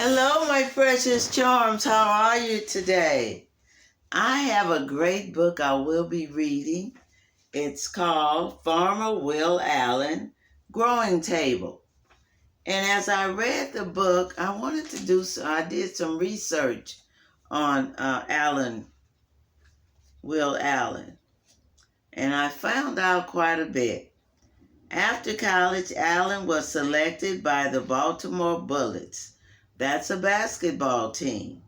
Hello, my precious charms. How are you today? I have a great book I will be reading. It's called Farmer Will Allen Growing Table. And as I read the book, I did some research on Will Allen, and I found out quite a bit. After college, Allen was selected by the Baltimore Bullets. That's a basketball team.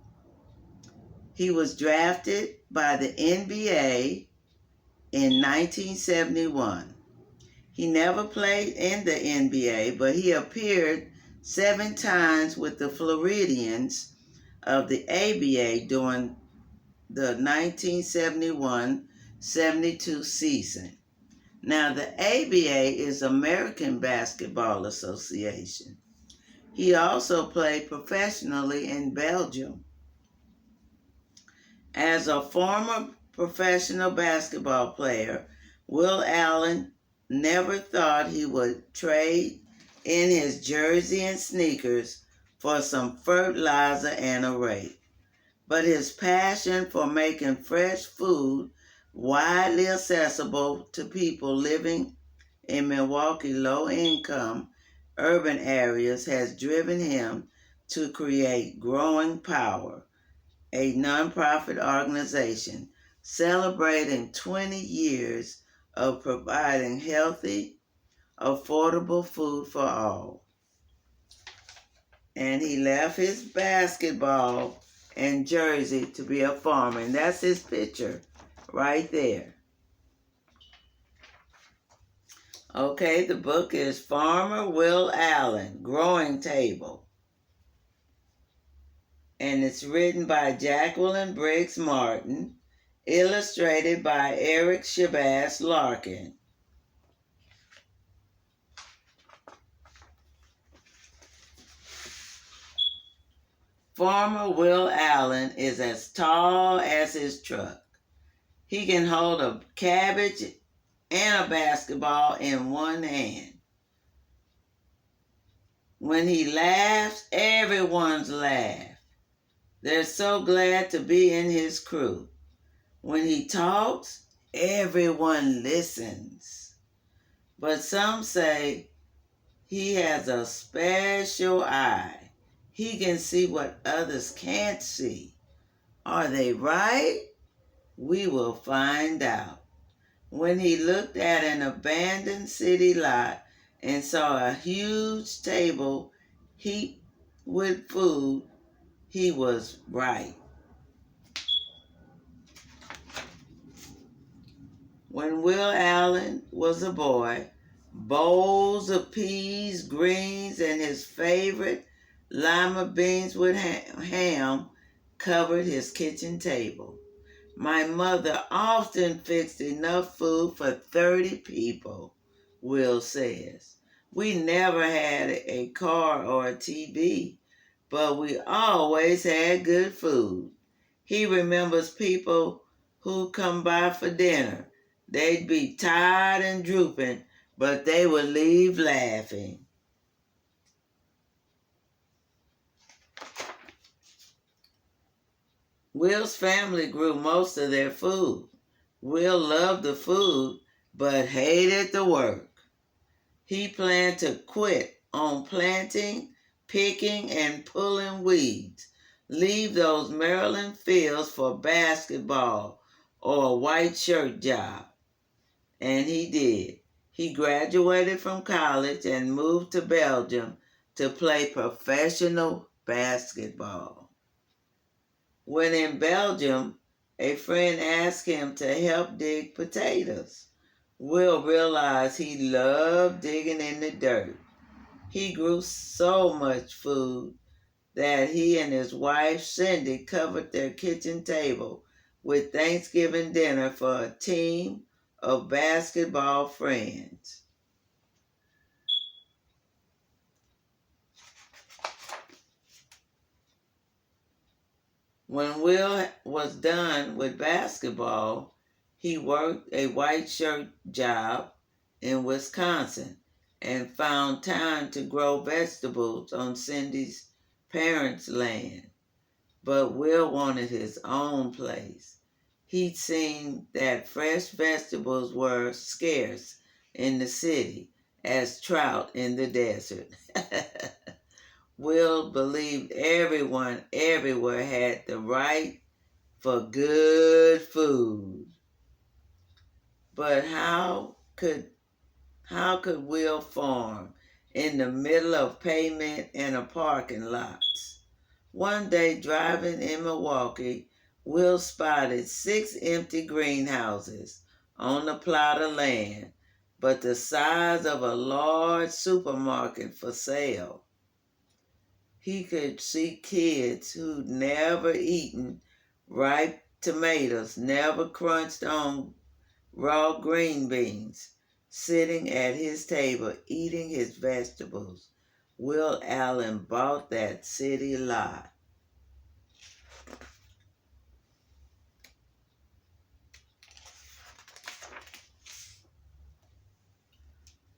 He was drafted by the NBA in 1971. He never played in the NBA, but he appeared 7 times with the Floridians of the ABA during the 1971-72 season. Now, the ABA is American Basketball Association. He also played professionally in Belgium. As a former professional basketball player, Will Allen never thought he would trade in his jersey and sneakers for some fertilizer and a rake. But his passion for making fresh food widely accessible to people living in Milwaukee low-income urban areas has driven him to create Growing Power, a nonprofit organization celebrating 20 years of providing healthy, affordable food for all. And he left his basketball and jersey to be a farmer. And that's his picture right there. Okay, the book is Farmer Will Allen, Growing Table. And it's written by Jacqueline Briggs Martin, illustrated by Eric Shabazz Larkin. Farmer Will Allen is as tall as his truck. He can hold a cabbage and a basketball in one hand. When he laughs, everyone's laugh. They're so glad to be in his crew. When he talks, everyone listens. But some say he has a special eye. He can see what others can't see. Are they right? We will find out. When he looked at an abandoned city lot and saw a huge table heaped with food, he was right. When Will Allen was a boy, bowls of peas, greens, and his favorite lima beans with ham covered his kitchen table. My mother often fixed enough food for 30 people, Will says. We never had a car or a TV, but we always had good food. He remembers people who come by for dinner. They'd be tired and drooping, but they would leave laughing. Will's family grew most of their food. Will loved the food, but hated the work. He planned to quit on planting, picking, and pulling weeds. Leave those Maryland fields for basketball or a white shirt job. And he did. He graduated from college and moved to Belgium to play professional basketball. When in Belgium, a friend asked him to help dig potatoes. Will realized he loved digging in the dirt. He grew so much food that he and his wife Cindy covered their kitchen table with Thanksgiving dinner for a team of basketball friends. When Will was done with basketball, he worked a white shirt job in Wisconsin and found time to grow vegetables on Cindy's parents' land, but Will wanted his own place. He'd seen that fresh vegetables were scarce in the city as trout in the desert. Will believed everyone everywhere had the right for good food. But how could Will farm in the middle of pavement and a parking lots? One day driving in Milwaukee, Will spotted 6 empty greenhouses on a plot of land, but the size of a large supermarket for sale. He could see kids who'd never eaten ripe tomatoes, never crunched on raw green beans, sitting at his table eating his vegetables. Will Allen bought that city lot.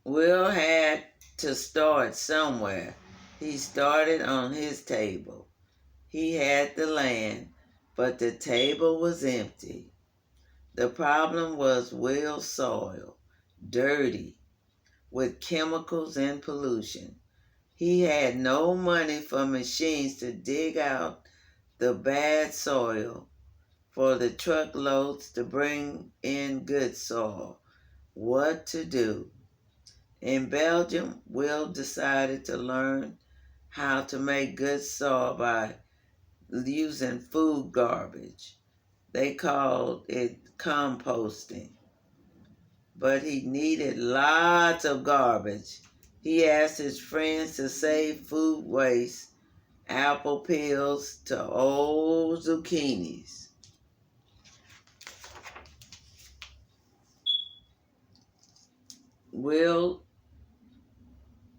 Will had to start somewhere. He started on his table. He had the land, but the table was empty. The problem was Will's soil, dirty, with chemicals and pollution. He had no money for machines to dig out the bad soil, for the truckloads to bring in good soil. What to do? In Belgium, Will decided to learn how to make good soil by using food garbage. They called it composting. But he needed lots of garbage. He asked his friends to save food waste, apple peels to old zucchinis. Will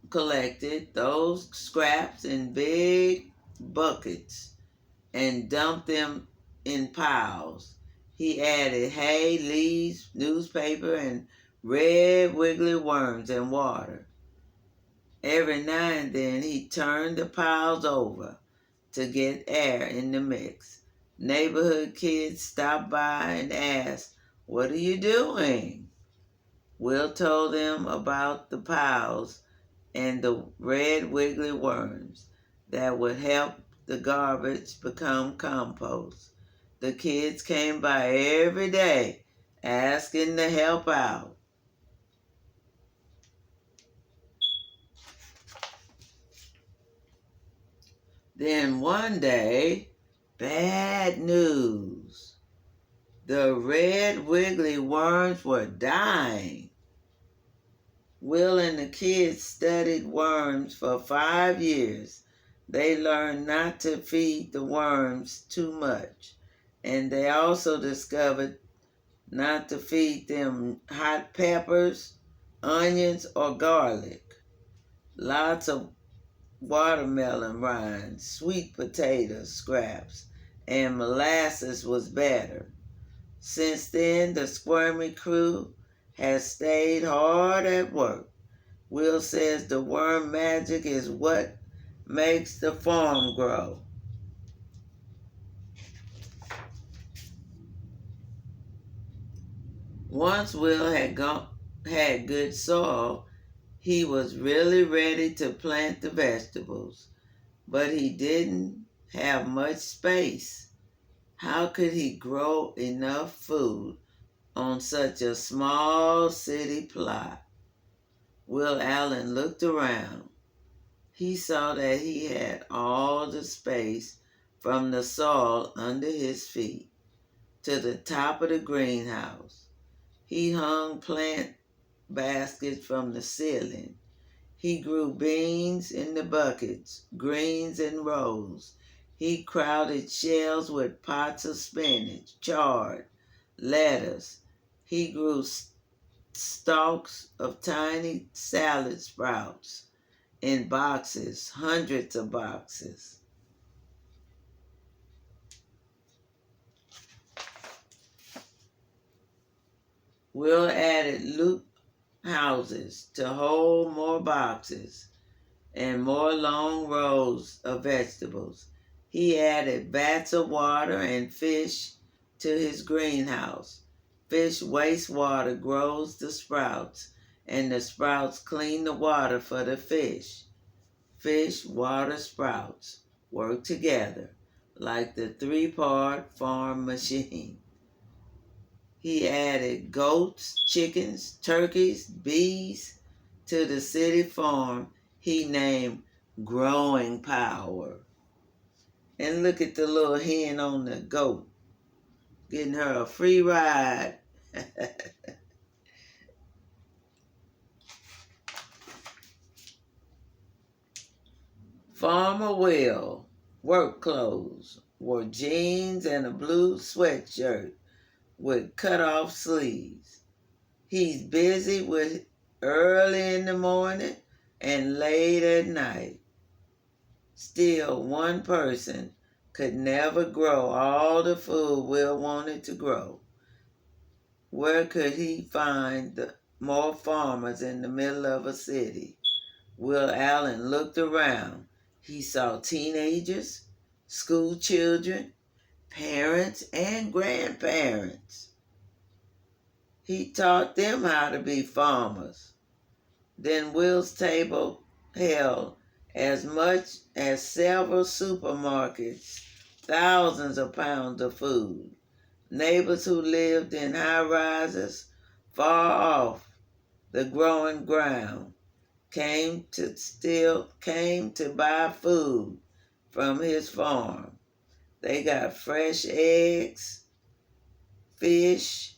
collected those scraps in big buckets and dumped them in piles. He added hay, leaves, newspaper, and red wiggly worms and water. Every now and then he turned the piles over to get air in the mix. Neighborhood kids stopped by and asked, "What are you doing?" Will told them about the piles and the red wiggly worms that would help the garbage become compost. The kids came by every day asking to help out. Then one day, bad news. The red wiggly worms were dying. Will and the kids studied worms for 5 years. They learned not to feed the worms too much. And they also discovered not to feed them hot peppers, onions, or garlic. Lots of watermelon rinds, sweet potato scraps, and molasses was better. Since then, the squirmy crew has stayed hard at work. Will says the worm magic is what makes the farm grow. Once Will had good soil, he was really ready to plant the vegetables, but he didn't have much space. How could he grow enough food on such a small city plot? Will Allen looked around. He saw that he had all the space from the soil under his feet to the top of the greenhouse. He hung plant baskets from the ceiling. He grew beans in the buckets, greens in rows. He crowded shelves with pots of spinach, chard, lettuce. He grew stalks of tiny salad sprouts in boxes, hundreds of boxes. Will added loop houses to hold more boxes. and more long rows of vegetables. He added vats of water and fish to his greenhouse. Fish wastewater grows the sprouts, and the sprouts clean the water for the fish. Fish, water, sprouts work together like the three-part farm machine. He added goats, chickens, turkeys, bees to the city farm he named Growing Power. And look at the little hen on the goat, getting her a free ride. Farmer Will, work clothes, wore jeans and a blue sweatshirt with cut-off sleeves. He's busy with early in the morning and late at night. Still, one person could never grow all the food Will wanted to grow. Where could he find more farmers in the middle of a city? Will Allen looked around. He saw teenagers, school children, parents, and grandparents. He taught them how to be farmers. Then Will's table held as much as several supermarkets, thousands of pounds of food. Neighbors who lived in high rises far off the growing ground came to buy food from his farm. They got fresh eggs, fish,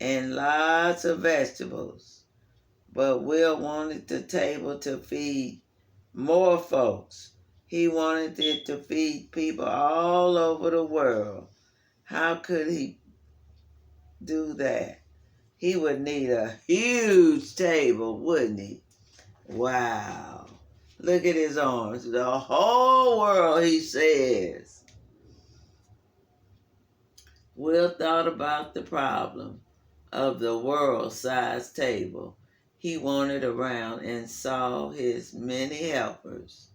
and lots of vegetables. But Will wanted the table to feed more folks. He wanted it to feed people all over the world. How could he do that? He would need a huge table, wouldn't he? Wow. Look at his arms. The whole world, he says. Will thought about the problem of the world-sized table he wanted around and saw his many helpers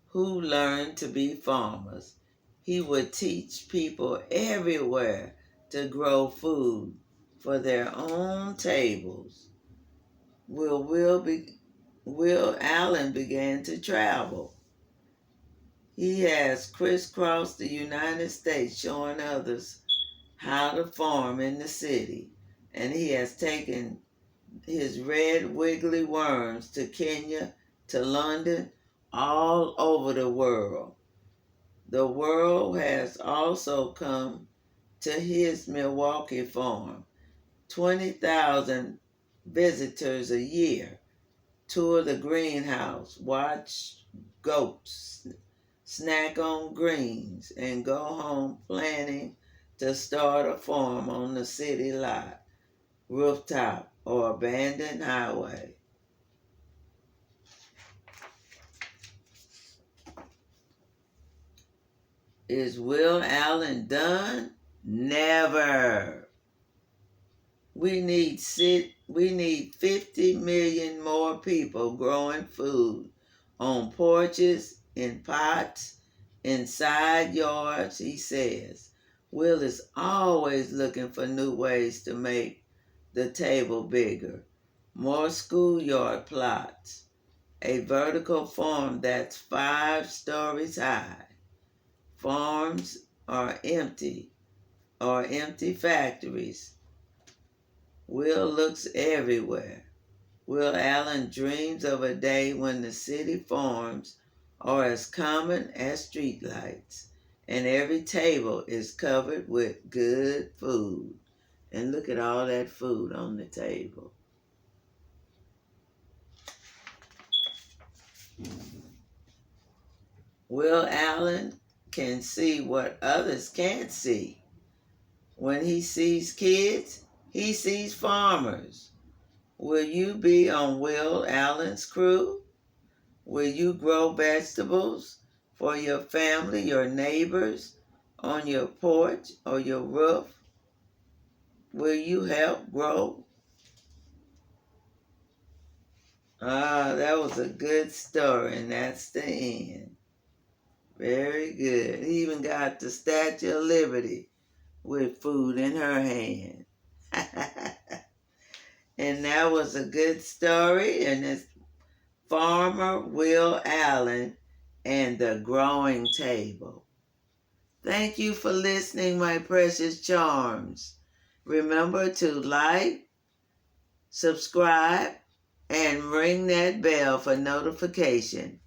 who learned to be farmers. He would teach people everywhere to grow food for their own tables. Will Allen began to travel. He has crisscrossed the United States showing others how to farm in the city, and he has taken his red wiggly worms to Kenya, to London, all over the world. The world has also come to his Milwaukee farm. 20,000 visitors a year tour the greenhouse, watch goats, snack on greens, and go home planning to start a farm on the city lot, rooftop, or abandoned highway. Is Will Allen done? Never. We need 50 million more people growing food on porches, in pots, in side yards, he says. Will is always looking for new ways to make the table bigger. More schoolyard plots, a vertical farm that's 5 stories high. Farms are empty factories. Will looks everywhere. Will Allen dreams of a day when the city farms are as common as streetlights, and every table is covered with good food. And look at all that food on the table. Will Allen can see what others can't see. When he sees kids, he sees farmers. Will you be on Will Allen's crew? Will you grow vegetables for your family, your neighbors, on your porch or your roof? Will you help grow Ah, that was a good story, and that's the end. Very good. He even got the Statue of Liberty with food in her hand. And that was a good story, and it's Farmer Will Allen and the Growing Table. Thank you for listening, my precious charms. Remember to like, subscribe, and ring that bell for notification.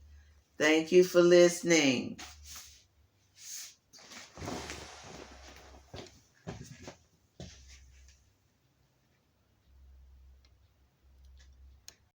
Thank you for listening.